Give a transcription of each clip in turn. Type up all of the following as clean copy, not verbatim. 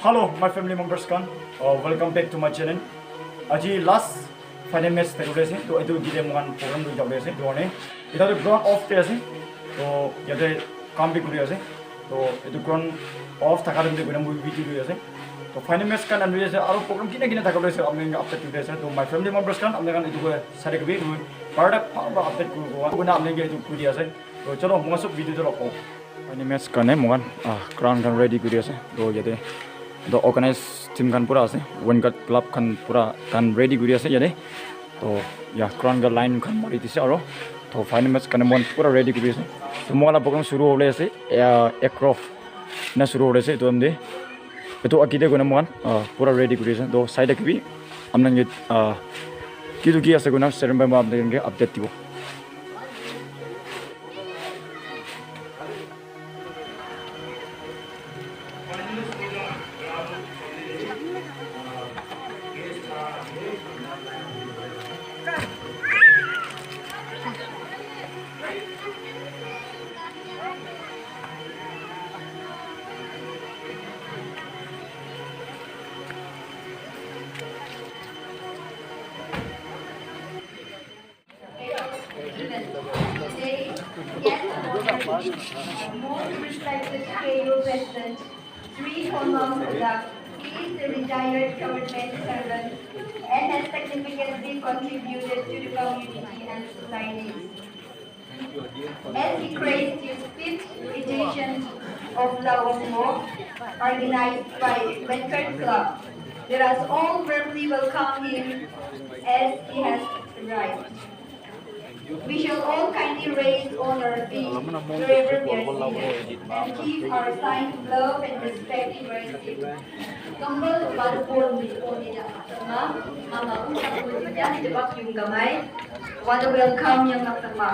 Hello, my family members kan. Welcome back to my channel. Aji last final match tero rese. To itu gide mongan program du jab rese. To ane. Ita to ground off te ase. To yate kam bi kuri ase. To itu ground off thakar de guna movie video ase. To final match kan anu rese. Aro program kina kina thakar rese. Amne nga update tu rese. To my family members kan amne kan itu ko sare ko bi du. Parda pa update ko ko. Guna amne ge itu kuri ase. To chalo masuk video to roko. Final match kan ne mongan ground kan ready kuri ase. To yate the organized team kan pura ase one cut club kan pura kan ready guri ase yade to ya crown ga line kan mari tise aro to final match kan mon pura ready guri ase to mola program shuru hole ase aircraft na shuru hole ase to amde to akide guna mon pura ready guri ase to side ki amna nge kidu ki ase guna seremba ma amde nge update tibo Most respected KU President Pj.k Konwong is a retired government servant and has significantly contributed to the community and society. As he graced his 5th edition of Volleyball, organized by Venkat Club, let us all warmly welcome him as he has arrived. We shall all kindly raise on our feet wherever we are seated and keep our sign of love and respect to our seat. Kembal balpon nila sama mga usap ko niya dibak yung gamay. Wanna welcome yung nakasama.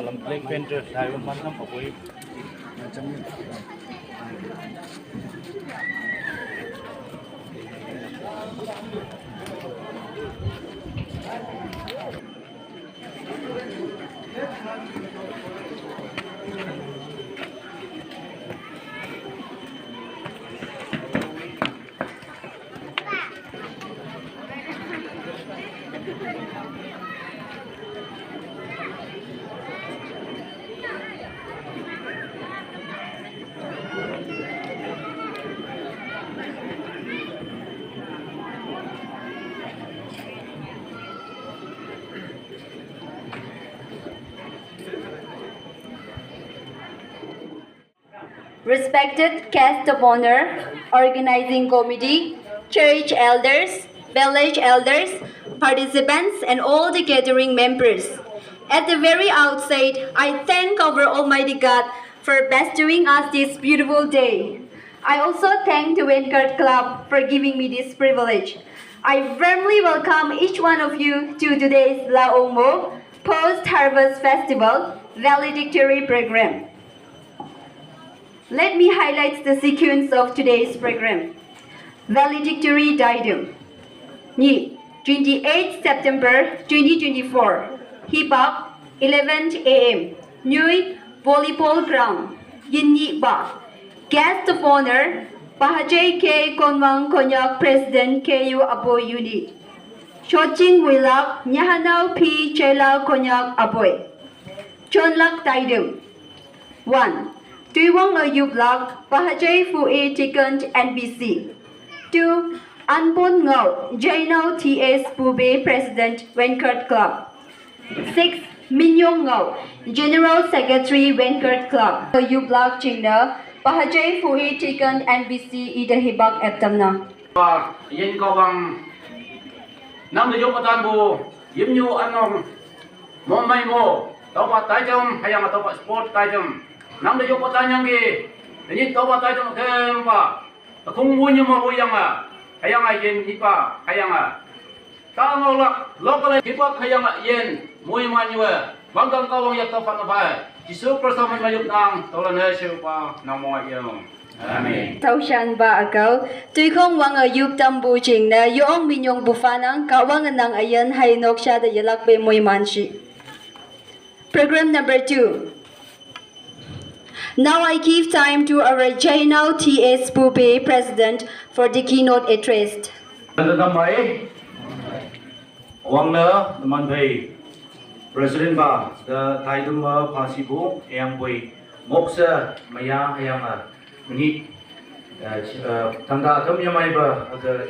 Lamplek painter tayo man ng papoy. Respected guest of honor, organizing committee, church elders, village elders, participants, and all the gathering members. At the very outset, I thank our Almighty God for bestowing us this beautiful day. I also thank the Venkat Club for giving me this privilege. I warmly welcome each one of you to today's Laomo Post-Harvest Festival valedictory program. Let me highlight the sequence of today's program. Valedictory Diadem. 28 September 2024. Hip-Hop, 11 a.m. New Volleyball Ground. Yinyi Ba. Guest of honor, Pj.k Konwong Konyak President KU Apoy Unit. Shoching Wilak, Nyahanaw Pj.k Konyak Apoy. Chonlak Diadem. 1. Tuiwang Ayublak, Pahajay Fue Chicken NBC. 2. Anpon Ngau, Jainau TS Pube President Venkat Club. 6. Minyong Ngau, General Secretary Venkat Club. Ayublak Chingna, Pahajay Fue Chicken NBC Ida Hibak Etamna. Yen ko bang nam de yok atan bu yim nyu anong mo mai mo to pa tai jom hayang to pa sport tai jom nam de yok atan yang ge ni to pa tai jom tem pa kung mu nyu mo yang a hayang a yen hi pa hayang a ta ngo la lokal hi pa hayang a yen mui ma nyu a bang gang ka wang yak to pa na ba jisu persaman mayuk nang to la ne siu pa na mo yang Amen. Tau shan ba agaw, tuy kong wang ayub tambu jing na yung minyong bufanang kawang nang ayan hay nok siya da yalak be moy manshi. Program number 2. Now I give time to our Jainau T.S. Pupe, President, for the keynote address. Namai Wangna Manpei President Ba the Taiduma Pasibu Yangpui Moksa Maya Hayama Ni Tanga Tam Yamaiba the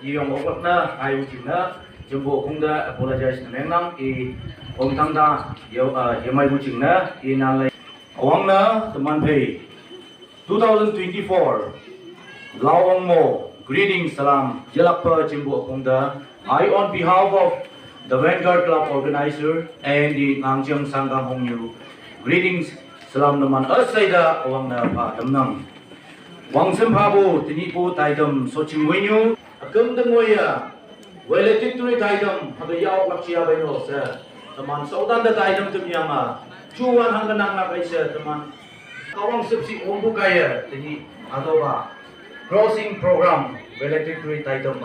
Yong Okna Ayutina Jumbo Kunda apologize to Menang E Om Tanga Yamai Buchina in Ale Wangna the Manpei 2024 Lawang Mo greetings salam Jalapa Jimbo Kunda. I on behalf of the Vanguard Club organizer and the Nangjiang Sangam Hongyu greetings salam naman asayda Wangna Pa Damnam Wangsam Pabu Tinipu Taidam Soching Wenyu Akamdang Waya Weletik Turi Taidam Hadayaw Lakshia Beno Sir Taman Saudan the Taidam Tumyama Chuan Hanganang Nakaisa Taman Kawang Sipsi Ombu Kaya Tini Adoba Crossing Program Electric Tree Taidam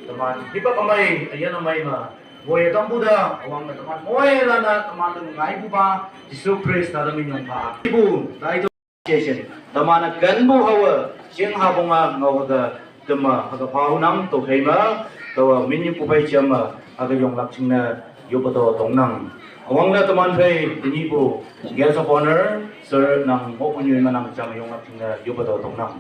Taman Hipa Kamay Ayan Amay Ma Boy Tambuda Awang na Taman Moy Lana Taman Ngai Buba Jisu Praise Tadamin Yung Pa Ibu Taidam Station Taman at Ganbu Hawa Siyang Habonga Ngawaga Tama Hagapahunang Tokhema Tawa Minyu Pupay Chama Agayong Lakching na Yopato Tongnang Awang na Taman Pay Tinipo Guest of Honor Sir Nang Mopunyo Manang Chama Yung Lakching na Yopato Tongnang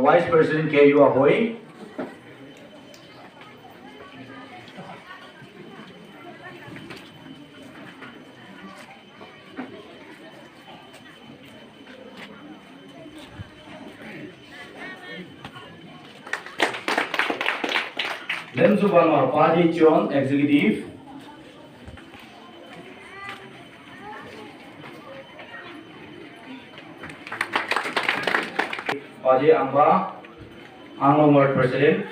Vice President K.U. Ahoy, Lem Subama, Pj.k Konwong, Executive, Pj. Angba, Anglo Ward President,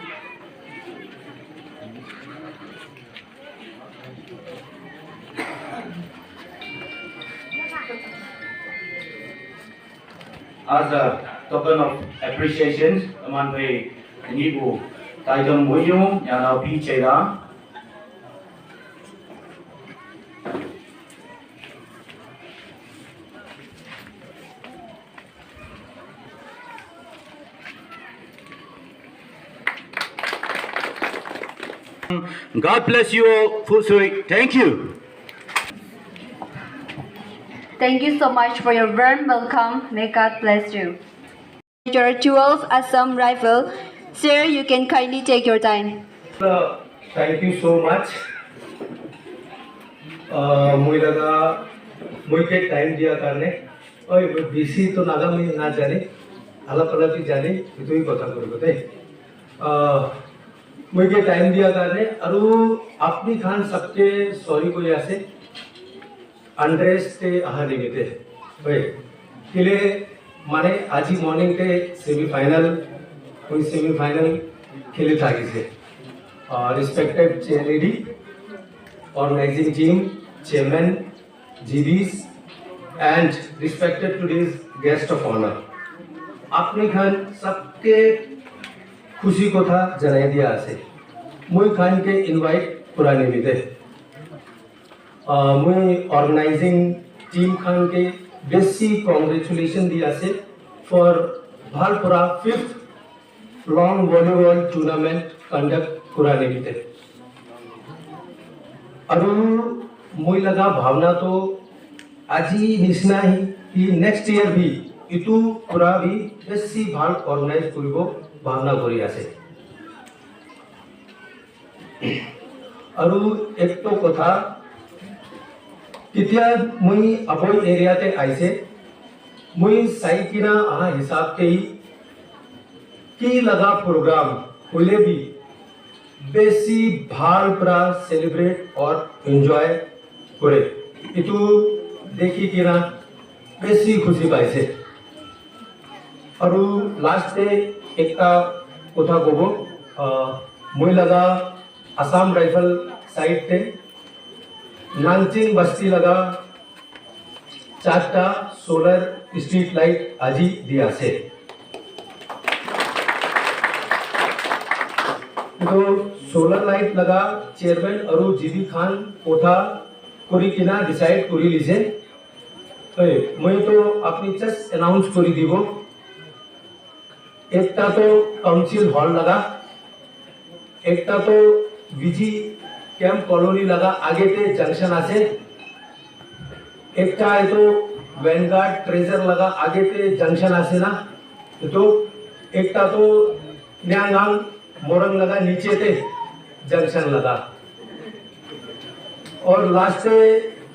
as a token of appreciation, Taman Pay Nibu Taidam Muyu Yana Pj. God bless you all. Fusui. Thank you. Thank you so much for your warm welcome. May God bless you. Your 12th Assam Rifle, sir, you can kindly take your time. Thank you so much. मुझे time दिया करने और BC तो नागा में ना जाने अलग अलग ही जाने तो ही पता करो ते मुझे टाइम दिया करने और अपनी खान सबके सॉरी को यहाँ से अंड्रेस ते आहारी में थे भाई किले माने आज ही मॉर्निंग के सेमीफाइनल कोई सेमीफाइनल खेले था किसे respected chair lady, organizing team, chairman, GBs, and respected today's guest of honor. आपने खान सबके खुशी को था जनाई दिया आसे मुई खान के इनवाइट पुराने भी थे मुई ऑर्गेनाइजिंग टीम खान के बेसी कांग्रेचुलेशन दिया से for Bhalpura 5th long volleyball tournament conduct पुराने भी थे और मुई लगा भावना तो आज ही निश्ना ही कि नेक्स्ट ईयर भी इतु पूरा भी बेसी भाल ऑर्गेनाइज करिबो भावना करी आसे और एक तो कथा कितिया मुई अबोई एरिया ते आइसे मुई साइकिना आ हिसाब के ही की लगा प्रोग्राम होले भी बेसी भाल प्रा सेलिब्रेट और एंजॉय करे इतु देखी कि ना बेसी खुशी पाइसे और लास्ट डे एक कोथा गोबो मुई लगा असम राइफल साइड थे नानचिन बस्ती लगा 4टा सोलर स्ट्रीट लाइट आजी दिया से तो सोलर लाइट लगा चेयरमैन अरु जीबी खान कोठा कोरी किना डिसाइड कोरी लिसे मैं तो अपनी चस अनाउंस कोरी दीबो एकटा तो काउंसिल हॉल लगा एकटा तो विजी कैंप कॉलोनी लगा आगे ते जंक्शन आसे एकटा है तो वैनगार्ड ट्रेजर लगा आगे ते जंक्शन आसे ना तो एकटा तो न्यांगांग मोरंग लगा नीचे ते जंक्शन लगा और लास्ट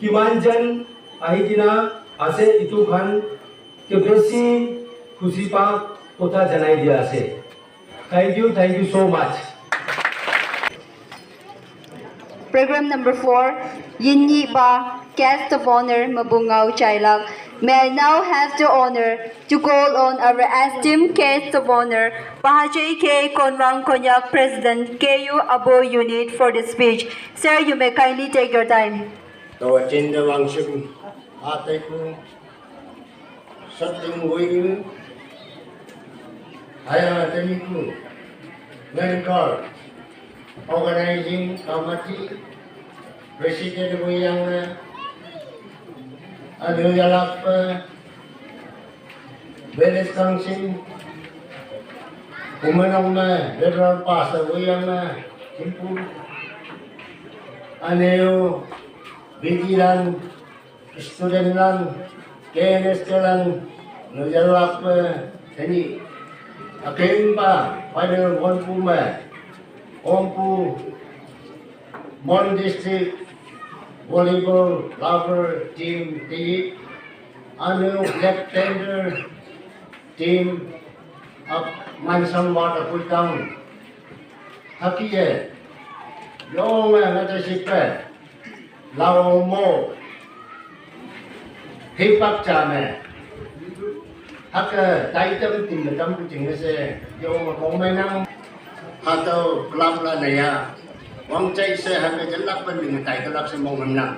किमानजन आहिगिना आसे इतु खान के बेसी खुशी पा कोथा जनाई दिया से thank you so much Program number 4, Yinyi Ba, Guest of Honor, Mabungao Chailak. May I now have the honor to call on our esteemed Guest of Honor, Pj.k Konwong Konyak, President, KU Abo Unit, for the speech. Sir, you may kindly take your time. Tôi trên the wang sim ate ku something wing ayah tadi ku mentor organizing committee president ku yang ada jalap beres kangsin umenong na federal pass ku yang simpu aneo bijiran student lang KNS lang najalap tadi akin pa pada one puma ompu Mon district volleyball lover team tadi anu left tender team of Mansam Water Town hakiye yung ngata sipa lao mo hipak chame hak tai tâm tìm tâm của chính là sẽ yo mà có mấy năm atau club la naya wang cai se hak jalak pen dengan tai kelak semong menang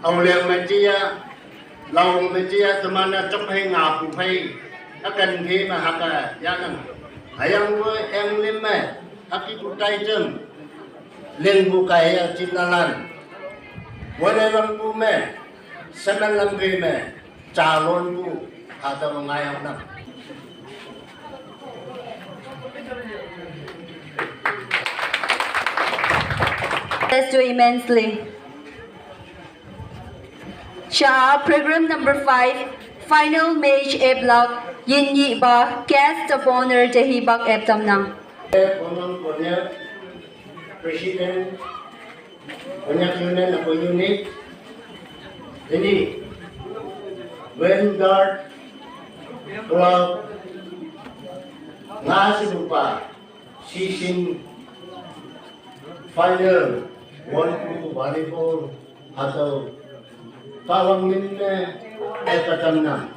oleh media lao media temana cok hai ngapu hai akan ke ma hak yang ayang wo em lemme hak ku tai tem len bukai cinalan wala lang po me sanan lang kayo me calon po atau mengayaw na Let's do immensely. Shah, program number 5, final match A block, Yinyi Ba, Guest of Honor, Jahibak Ebtamnang. konyak presiden konyak unit apa unit jadi Vanguard Club ngasih lupa season final volleyball atau tawang minne epatamna